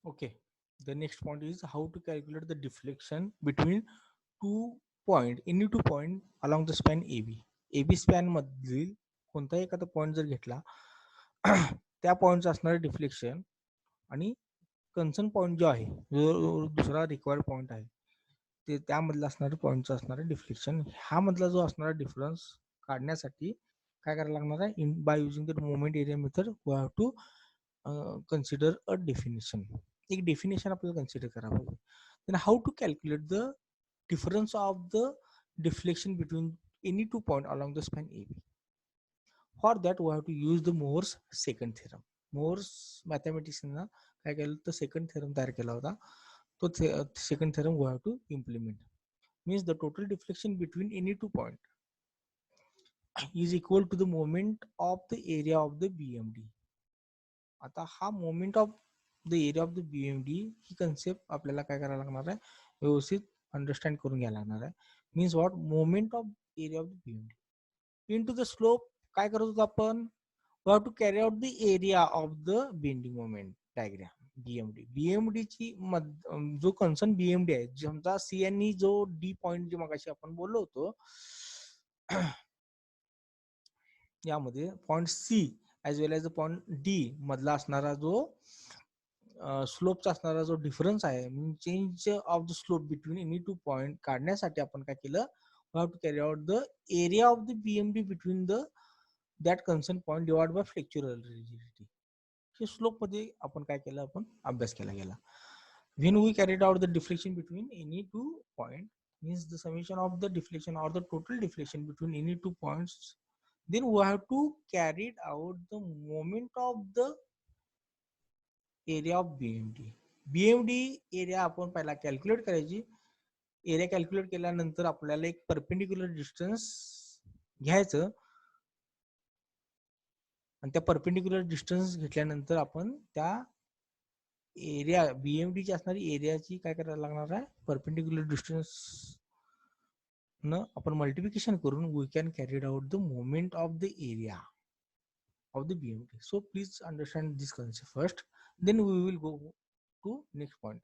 Okay. The next point is how to calculate the deflection between two any 2 point along the span AB. AB span मधील कोणताही एखादा point जर घेतला त्या पॉईंटचं असणारे डिफ्लेक्शन आणि कन्सर्न पॉईंट जो आहे जो दुसरा रिक्वायर्ड पॉईंट आहे ते त्यामधलं असणारे पॉईंटचं असणारे डिफ्लेक्शन ह्यामधला जो असणारा डिफरन्स काढण्यासाठी काय करायला लागणार आहे by using the moment area method we have to consider a definition. एक डेफिनेशन आपल्याला कन्सिडर करावं लागेल. Then how to calculate the difference of the deflection between any 2 point along the span AB. For that, we have to use the Moore's second theorem. Moore's mathematics ना काय केलं तर second theorem तयार केला होता. तो second theorem we have to implement. Means the total deflection between any 2 point is equal to the moment of the area of the BMD. आता हा moment of the area of the BMD he concept आपल्याला काय करायला लागणार आहे व्यवस्थित understand करून घ्यायला लागणार आहे. Means what moment of area of the BMD into the slope काय करत होतो आपण we have to carry out the area of the bending moment diagram BMD ची जो कन्सर्न BMD आहे समजा सी आणि जो डी पॉइंट जे मगाशी आपण बोललो होतो यामध्ये point C as well as the point D मधला असणारा जो स्लोपचा असणारा जो डिफरन्स आहे change of the slope between any 2 point काढण्यासाठी आपण काय केलं we have to carry out the area of the BMD between the that concern point divide by flexural rigidity. हे स्लोप मध्ये आपण काय केलं आपण अभ्यास केला गेला. When we carried out the deflection between any 2 point means the summation of the deflection or the total deflection between any 2 points, then we have to carry out the moment of the area of BMD. BMD area आपण पहिला calculate करायची. Area calculate केल्यानंतर आपल्याला एक perpendicular distance घ्यायचं आणि त्या perpendicular distance घेतल्यानंतर आपण त्या एरिया BMD ची असणारी एरियाची काय करायला लागणार आहे परपेंडिक्युलर डिस्टन्स न आपण मल्टिप्लिकेशन करून we can carried out the moment of the area of the BMD. So please understand this concept first. Then we will go to next point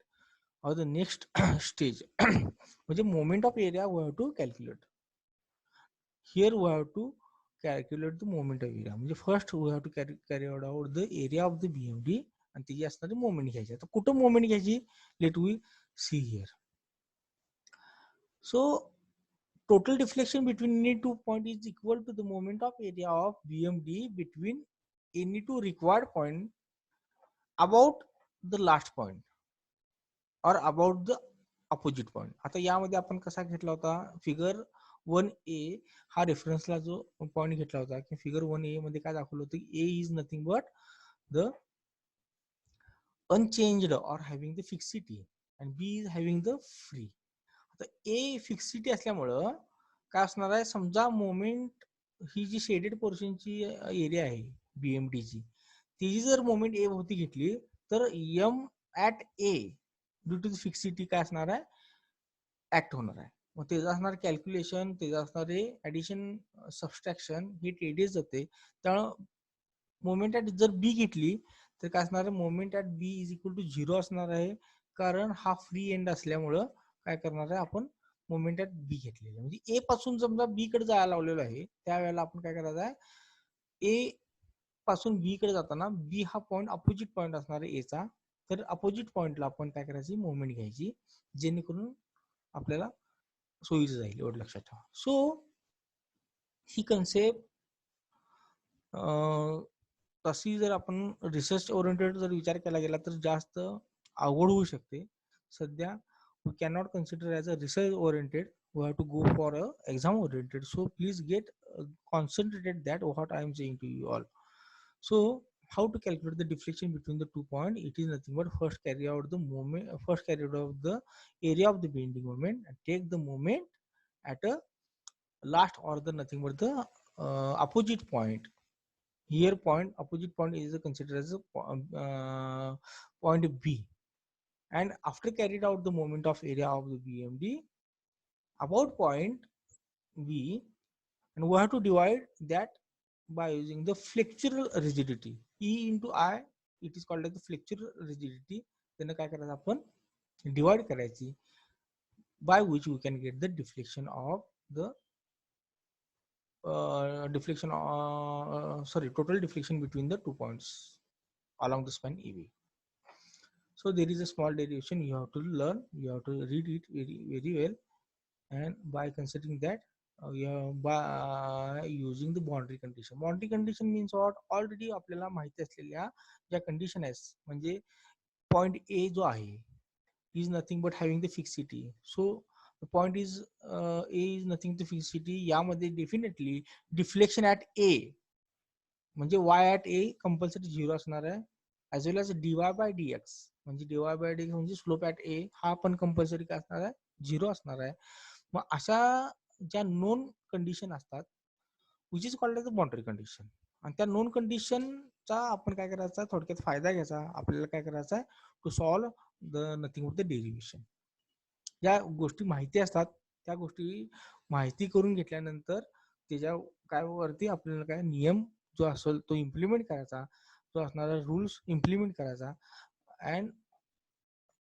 or the next stage. म्हणजे moment of area we have to calculate. Here we have to calculate the moment of area. म्हणजे first we have to carry out the area of the BMD आणि त्याची असणारी moment घ्यायची. आता कुठं moment घ्यायची let we see here. So total deflection between any 2 point is equal to the moment of area of BMD between any two required point about the last point or about the opposite point. आता यामध्ये आपण कसा घेतला होता figure 1A हा रेफरन्सला जो point घेतला होता की फिगर 1A मध्ये काय दाखवलं होतं A is nothing but the unchanged or having the fixity and B is having the free. आता A फिक्सिटी असल्यामुळं काय असणार आहे समजा मोमेंट ही जी शेडेड पोर्शनची एरिया आहे BMD ची तिची जर मोमेंट ए भोवती घेतली तर M at A due to the fixity काय असणार आहे ऍक्ट होणार आहे. मग त्याचं असणार कॅल्क्युलेशन त्याचं असणारे ऍडिशन सबस्ट्रॅक्शन हे टेडीच जाते. त्यामुळं मोमेंट ऍट जर बी घेतली तर काय असणार आहे moment at B is equal to 0 असणार आहे कारण हा फ्री एंड असल्यामुळं काय करणार आहे आपण मोमेंट ऍट बी घेतलेलं म्हणजे ए पासून समजा बी कडे जायला लावलेलं आहे त्यावेळेला आपण काय करायचं आहे ए पासून बी कडे जाताना बी हा पॉइंट अपोजिट पॉइंट असणार आहे एचा तर अपोजिट पॉइंटला आपण काय करायची मोमेंट घ्यायची जेणेकरून आपल्याला सोयीचं जाईल एवढं लक्षात ठेवा. सो ही कन्सेप्ट तशी जर आपण रिसर्च ओरिएंटेड जर विचार केला गेला तर जास्त अवघड होऊ शकते. सध्या we cannot consider as a research oriented, we have to go for a exam oriented, so please get concentrated that what I am saying to you all. So how to calculate the deflection between the 2 point? It is nothing but first carry out the moment, first carry out the area of the bending moment and take the moment at a last or the nothing but the opposite point. Here point opposite point is considered as a point B, and after carried out the moment of area of the BMD about point B, and we have to divide that by using the flexural rigidity E into I. It is called as the flexural rigidity. त्यानं काय करायचं आपण divide करायची, by which we can get the deflection of the total deflection between the 2 points along the span AB. So there is a small derivation you have to learn, you have to read it very well, and by considering that by using the boundary condition. Boundary condition means what? Already आपल्याला माहिती असलेल्या ज्या condition आहेत, म्हणजे point A जो आहे is nothing but having the fixity. So the point is A is nothing to fixity. यामध्ये definitely deflection at A म्हणजे y at A कंपल्सरी 0 असणार आहे, as well as dy by dx म्हणजे dy by dx म्हणजे slope at A हा पण compulsory काय असणार आहे, 0 असणार आहे. मग अशा ज्या नोन कंडिशन असतात which is called as the boundary condition, आणि त्या नोन कंडिशनचा आपण काय करायचा, थोडक्यात फायदा घ्यायचा. आपल्याला काय करायचा आहे, to solve the nothing with the derivation. ज्या गोष्टी माहिती असतात त्या गोष्टी माहिती करून घेतल्यानंतर त्याच्या काय वरती आपल्याला काय नियम जो असेल तो इम्प्लिमेंट करायचा, जो असणारा रूल्स इम्प्लिमेंट करायचा. And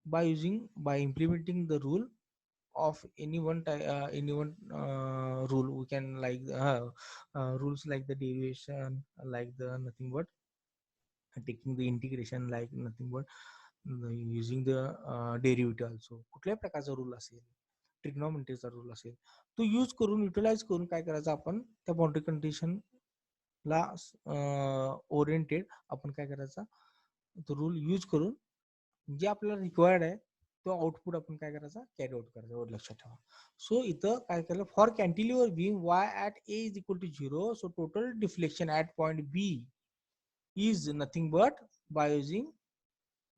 by implementing the rule of any one rule, we can like rules like the derivation, like the nothing but taking the integration, like nothing but using the derivative also. कुठल्याही प्रकारचा rule असेल, ट्रिग्नॉमेट्रीचा rule असेल, तो use करून utilise करून काय करायचं, आपण त्या बाउंड्री कंडिशन ला ओरिएंटेड आपण काय करायचा, तो रूल यूज करून जे आपल्याला रिक्वायर्ड आहे तो आउटपुट आपण काय करायचा, कॅरी आउट करायचा. एवढं लक्षात ठेवा. सो इथं काय केलं, for cantilever beam Y at A is equal to 0, so total deflection at point B is nothing but by using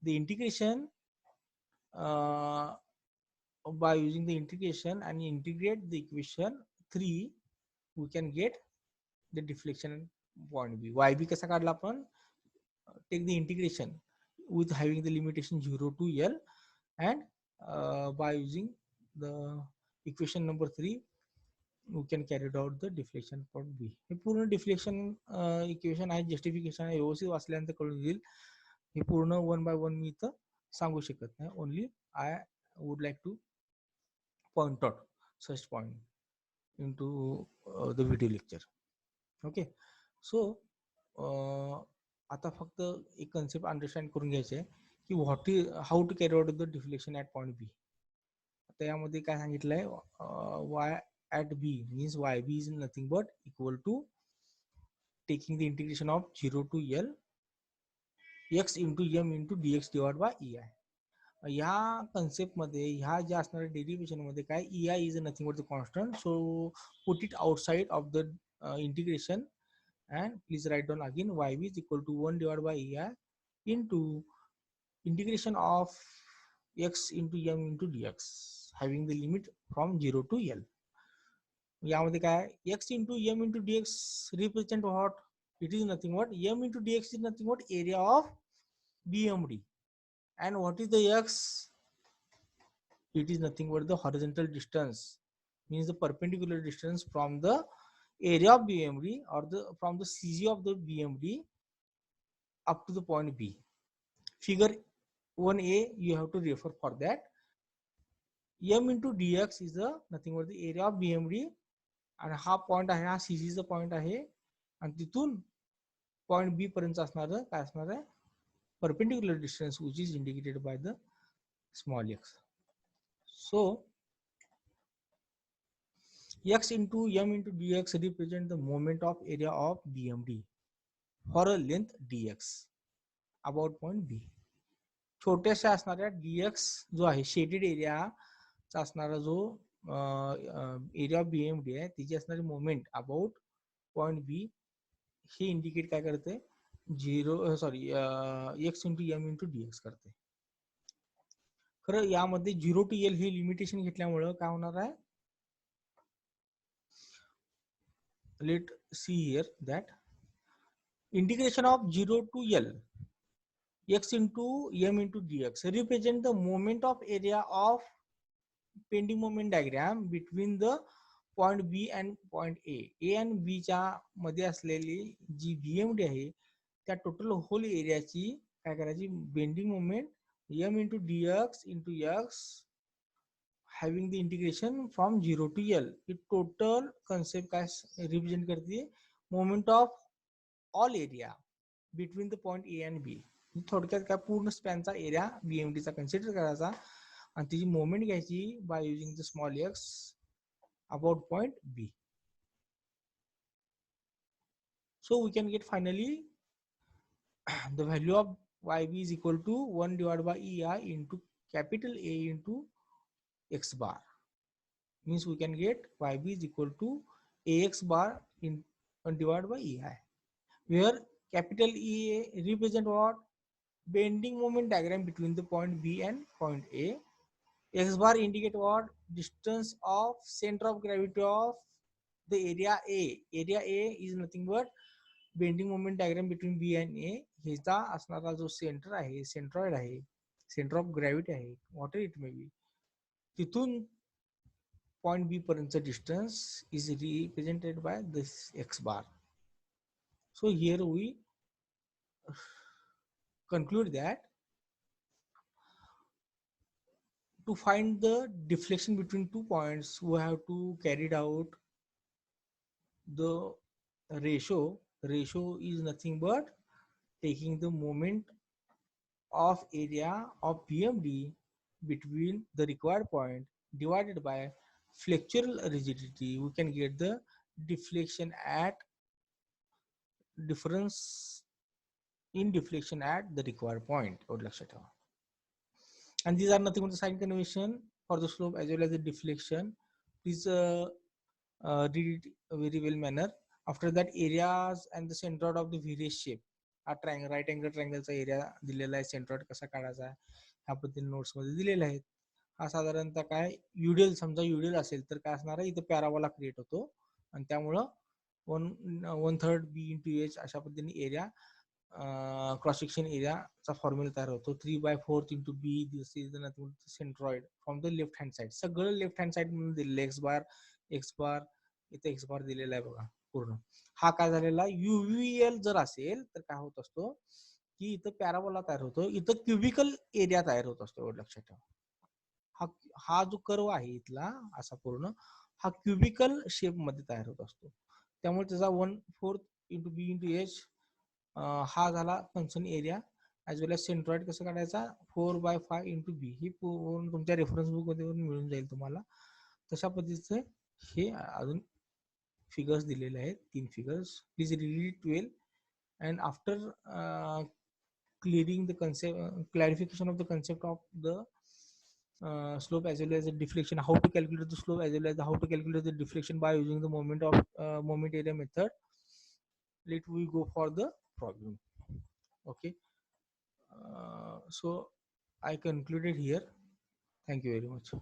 the integration by using the integration and integrate the equation 3, we can get the deflection point B. YB कसा काढला आपण, take the integration with having the limitation 0 to L, and by using the equation number 3 we can carry out the deflection point B. हे पूर्ण deflection equation आहे, justification आहे, व्यवस्थित वाचल्यानंतर कळून येईल. हे पूर्ण 1 by 1 मी इथं सांगू शकत नाही. Only I would like to point out such point into the video lecture. Okay, so आता फक्त एक कन्सेप्ट अंडरस्टँड करून घ्यायचे आहे की what is how to carry out the deflection at point B. आता यामध्ये काय सांगितलंय, Y at B means Y B is nothing but equal to taking the integration of 0 to L x into m into dx divided by ei. ह्या concept मध्ये ह्या ज्या असणाऱ्या derivation मध्ये काय, ei is nothing but the constant, so put it outside of the integration and please write down again yb is equal to 1 divided by ei into integration of x into m into dx having the limit from 0 to L. यामध्ये काय, x into m into dx represent what, it is nothing but m into dx is nothing but area of BMD. And what is the x, it is nothing but the horizontal distance, means the perpendicular distance from the area of BMD or from the CG of the BMD up to the point B. Figure 1a you have to refer for that. M into dx is the nothing but the area of BMD, आणि हा point आहे, हा CG चा point आहे, आणि तिथून point B पर्यंत असणार काय असणार आहे, perpendicular distance which is indicated by the small x. So x into m into dx represent the moment of area of BMD for a length dx about point B. छोट्याशा असणाऱ्या dx जो आहे shaded area चा असणारा जो area of BMD आहे, तिची असणारी मोमेंट अबाउट पॉइंट बी हे इंडिकेट काय करते, 0 sorry x into m into dx करते. खरं यामध्ये 0 to L हे लिमिटेशन घेतल्यामुळं काय होणार आहे, let see here that integration of 0 to L x into m into dx represent the moment of area of pending moment diagram between the point B and point A. A and B च्या मध्ये असलेली जी BMD आहे त्या total whole एरियाची काय करायची, bending moment m into dx into x having the integration from 0 to L. He total concept काय represent करते moment of all area between the point A and B. थोडक्यात काय पूर्ण स्पॅनचा एरिया BMD चा consider करायचा आणि त्याची मोमेंट घ्यायची bye using the small x about point B. So we can get finally the value of yb is equal to 1 divided by EI into capital A into x bar. Means we can get yb is equal to ax bar in divided by EI, where capital EA represent what? Bending moment diagram between the point B and point A. X bar indicate what? Distance of center of gravity of the area A. Area A is nothing but bending moment diagram between B and A ह्याचा असणारा जो centre आहे, centroid आहे, centre of gravity आहे, what it may be, तिथून point B पर्यंतचं distance is represented by this X bar. So here we conclude that to find the deflection between 2 points, we have to carried out the ratio. Ratio is nothing but taking the moment of area of BMD between the required point divided by flexural rigidity. We can get the deflection at difference in deflection at the required point. And these are nothing but the sign convention for the slope as well as the deflection. Please read it very well manner. After that, areas and the centroid of the various shape. हा triangle, right angle ट्रायंगलचा area दिलेला आहे, centroid कसा काढायचा ह्या पद्धतीने notes मध्ये दिलेला आहे. हा साधारणतः काय युडियल, समजा युडियल असेल तर काय असणार आहे, इथं पॅराबोला क्रिएट होतो आणि त्यामुळं 1/3 बी इंटू एच अशा पद्धतीने एरिया क्रॉस सेक्शन एरियाचा फॉर्म्युला तयार होतो. 3/4 into B, this is the centroid from the left hand side. सगळं लेफ्ट हँड साइड म्हणून दिलेलं एक्स बार इथे एक्स बार दिलेला आहे बघा पूर्ण. हा काय झालेला युव्हीएल जर असेल तर काय होत असतो की इथं पॅराबोला तयार होतो, इथं क्युबिकल एरिया तयार होत असतो. एवढं लक्षात ठेवा. हा हा जो कर्व आहे इथला असा पूर्ण हा क्युबिकल शेप मध्ये तयार होत असतो. त्यामुळे त्याचा 1/4 इंटू बी इंटू एच हा झाला function area as well as centroid कसं काढायचा 4/5 इंटू बी. ही तुमच्या रेफरन्स बुक मध्ये मिळून जाईल तुम्हाला. तशा पद्धतीचे हे अजून फिगर्स दिलेले आहेत, 3 figures. Please read it well and after clearing the concept, clarification of the concept of the slope as well as the deflection, how to calculate the slope as well as how to calculate the deflection by using the moment of moment area method. Let we go for the problem. Okay, so I concluded here. Thank you very much.